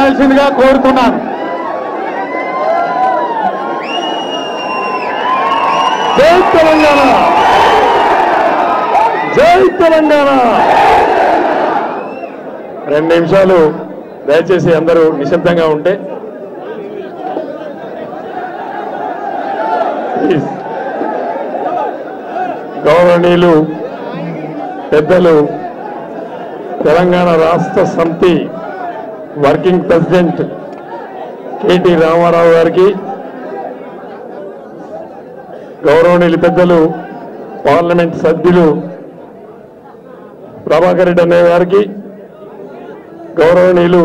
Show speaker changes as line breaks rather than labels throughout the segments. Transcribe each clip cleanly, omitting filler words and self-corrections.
మాట్లాడాల్సిందిగా కోరుతున్నాను. జై తెలంగాణ, జై తెలంగాణ. 2 నిమిషాలు దయచేసి అందరూ నిశ్శబ్దంగా ఉంటే. గౌరవనీయులు పెద్దలు తెలంగాణ రాష్ట్ర సమితి వర్కింగ్ ప్రెసిడెంట్ కేటీ రామారావు గారికి, గౌరవనీయులు పెద్దలు పార్లమెంట్ సభ్యులు ప్రభాకర్ రెడ్డి అన్నయ్య గారికి, గౌరవనీయులు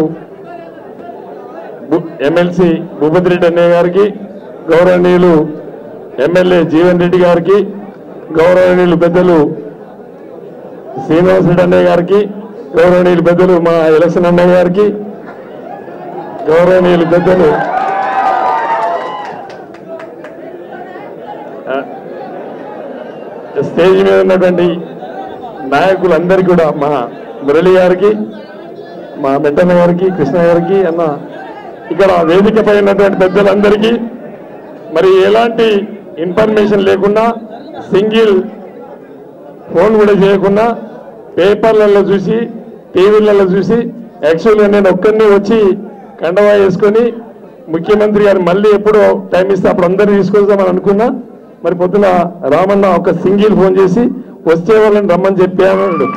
ఎమ్మెల్సీ భూపతి రెడ్డి అన్నయ్య గారికి, గౌరవనీయులు ఎమ్మెల్యే జీవన్ రెడ్డి గారికి, గౌరవనీయులు పెద్దలు శ్రీనివాస్ రెడ్డి అన్నయ్య గారికి, గౌరవనీయులు పెద్దలు మా ఎలక్షన్ అన్నయ్య గారికి, గౌరవనీయులు పెద్దలు స్టేజ్ మీద ఉన్నటువంటి నాయకులందరికీ కూడా, మా మురళి గారికి, మా మెట్టన్న గారికి, కృష్ణ గారికి, అన్న ఇక్కడ వేదికపై ఉన్నటువంటి పెద్దలందరికీ మరి ఎలాంటి ఇన్ఫర్మేషన్ లేకుండా, సింగిల్ ఫోన్ కూడా చేయకుండా పేపర్లలో చూసి, టీవీలలో చూసి, యాక్చువల్గా నేను ఒక్కరిని వచ్చి కండవా వేసుకొని ముఖ్యమంత్రి గారు మళ్ళీ ఎప్పుడు టైం ఇస్తే అప్పుడు అందరూ తీసుకొస్తామని అనుకున్నా. మరి పొద్దున రామన్న ఒక సింగిల్ ఫోన్ చేసి వచ్చే వాళ్ళని రమ్మని చెప్పాను.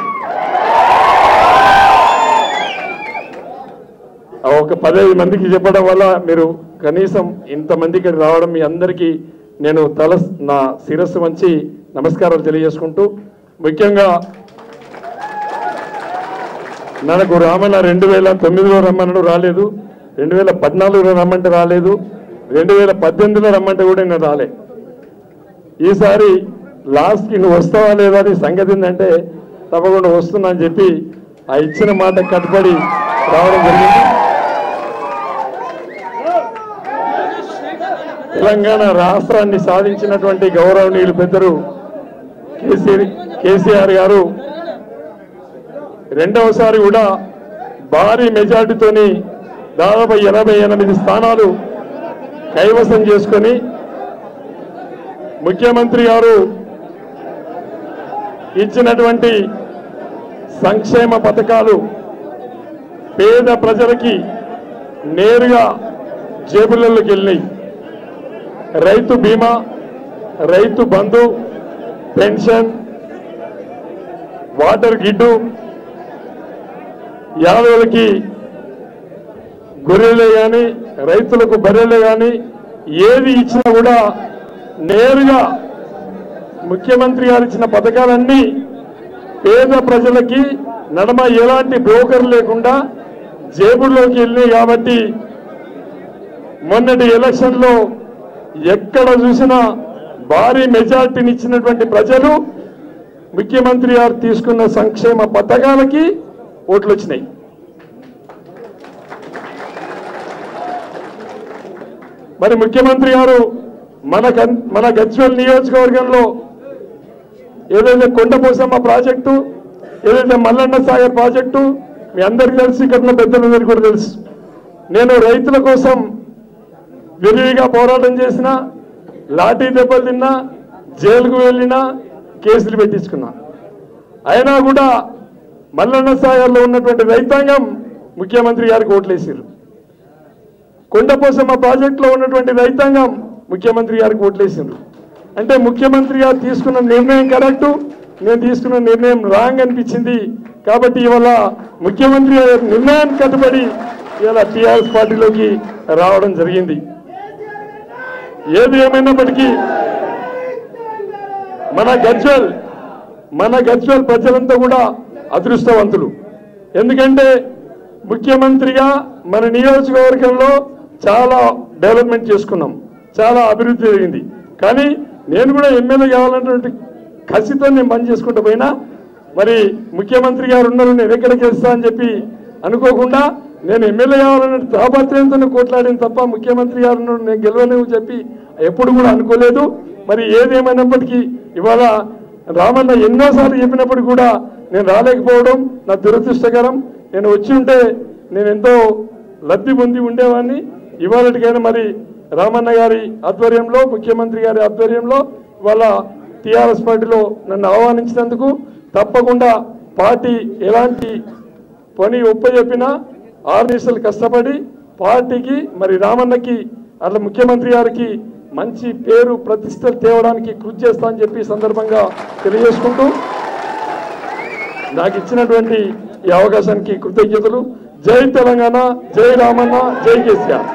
ఒక 15 మందికి చెప్పడం వల్ల మీరు కనీసం ఇంతమందికి రావడం, మీ అందరికీ నేను నా శిరస్సు వంచి నమస్కారాలు తెలియజేసుకుంటూ, ముఖ్యంగా నాకు రామన్న 2009లో రమ్మన్నాడు, రాలేదు. 2014లో రమ్మంటే రాలేదు. 2018లో రమ్మంటే కూడా నేను రాలే. ఈసారి లాస్ట్కి నువ్వు వస్తావా లేదా అని సంగతి ఏంటంటే తప్పకుండా వస్తున్నా అని చెప్పి ఆ ఇచ్చిన మాట కట్టుబడి రావడం జరిగింది. తెలంగాణ రాష్ట్రాన్ని సాధించినటువంటి గౌరవనీయులు పెద్దలు కేసీఆర్ గారు రెండవసారి కూడా భారీ మెజార్టీతోని దాదాపు 88 స్థానాలు కైవసం చేసుకొని ముఖ్యమంత్రి గారు ఇచ్చినటువంటి సంక్షేమ పథకాలు పేద ప్రజలకి నేరుగా జేబులలోకి వెళ్ళినాయి. రైతు బీమా, రైతు బంధు, పెన్షన్, వాటర్ గిడ్డు, యాదవులకి గొర్రెలే కానీ, రైతులకు బర్రెలే కానీ ఏది ఇచ్చినా కూడా నేరుగా ముఖ్యమంత్రి గారు ఇచ్చిన పథకాలన్నీ పేద ప్రజలకి నడమ ఎలాంటి బ్రోకర్ లేకుండా జేబుల్లోకి వెళ్ళినాయి. కాబట్టి మొన్నటి ఎలక్షన్లో ఎక్కడ చూసినా భారీ మెజార్టీని ఇచ్చినటువంటి ప్రజలు ముఖ్యమంత్రి గారు తీసుకున్న సంక్షేమ పథకాలకి ఓట్లు వచ్చినాయి. మరి ముఖ్యమంత్రి గారు మన గజ్వేల్ నియోజకవర్గంలో ఏదైతే కొండపోసమ్మ ప్రాజెక్టు, ఏదైతే మల్లన్న సాగర్ ప్రాజెక్టు, మీ అందరికీ తెలుసు, ఇక్కడ ఉన్న పెద్దలందరికీ కూడా తెలుసు. నేను రైతుల కోసం విరివిగా పోరాటం చేసిన, లాఠీ దెబ్బలు తిన్నా, జైలుకు వెళ్ళినా, కేసులు పెట్టించుకున్నా. అయినా కూడా మల్లన్న సాగర్లో ఉన్నటువంటి రైతాంగం ముఖ్యమంత్రి గారికి ఓట్లేసారు. కొండపోసమ్మ ప్రాజెక్టులో ఉన్నటువంటి రైతాంగం ముఖ్యమంత్రి గారికి ఓట్లేసారు. అంటే ముఖ్యమంత్రి గారు తీసుకున్న నిర్ణయం కరెక్టు, నేను తీసుకున్న నిర్ణయం రాంగ్ అనిపించింది. కాబట్టి ఇవాళ ముఖ్యమంత్రి గారి నిర్ణయానికి కట్టుబడి ఇవాళ టీఆర్ఎస్ పార్టీలోకి రావడం జరిగింది. ఏది ఏమైనప్పటికీ మన గజ్వేల్ ప్రజలంతా కూడా అదృష్టవంతులు. ఎందుకంటే ముఖ్యమంత్రిగా మన నియోజకవర్గంలో చాలా డెవలప్మెంట్ చేసుకున్నాం, చాలా అభివృద్ధి జరిగింది. కానీ నేను కూడా ఎమ్మెల్యే కావాలన్నటువంటి కసితో నేను పని చేసుకుంటూ పోయినా, మరి ముఖ్యమంత్రి గారు ఉన్నారు, నేను ఎక్కడికి వెళ్తా అని చెప్పి అనుకోకుండా నేను ఎమ్మెల్యే కావాలన్న తాపత్రయంతో కొట్లాడిన తప్ప ముఖ్యమంత్రి గారు ఉన్నారు, నేను గెలవలేవు చెప్పి ఎప్పుడు కూడా అనుకోలేదు. మరి ఏదేమైనప్పటికీ ఇవాళ రామన్న ఎన్నోసార్లు చెప్పినప్పటికీ కూడా నేను రాలేకపోవడం నా దురదృష్టకరం. నేను వచ్చి ఉంటే నేను ఎంతో లబ్ధి పొంది ఉండేవాడిని. ఇవాళకైనా మరి రామన్న గారి ఆధ్వర్యంలో, ముఖ్యమంత్రి గారి ఆధ్వర్యంలో వాళ్ళ టీఆర్ఎస్ పార్టీలో నన్ను ఆహ్వానించినందుకు తప్పకుండా పార్టీ ఎలాంటి పని ఒప్పజెప్పినా 6 నిమిషాలు కష్టపడి పార్టీకి మరి రామన్నకి అట్లా ముఖ్యమంత్రి గారికి మంచి పేరు ప్రతిష్టలు తేవడానికి కృషి చేస్తా అని చెప్పి సందర్భంగా తెలియజేసుకుంటూ నాకు ఇచ్చినటువంటి ఈ అవకాశానికి కృతజ్ఞతలు. జై తెలంగాణ, జై రామన్న, జై కేసీఆర్.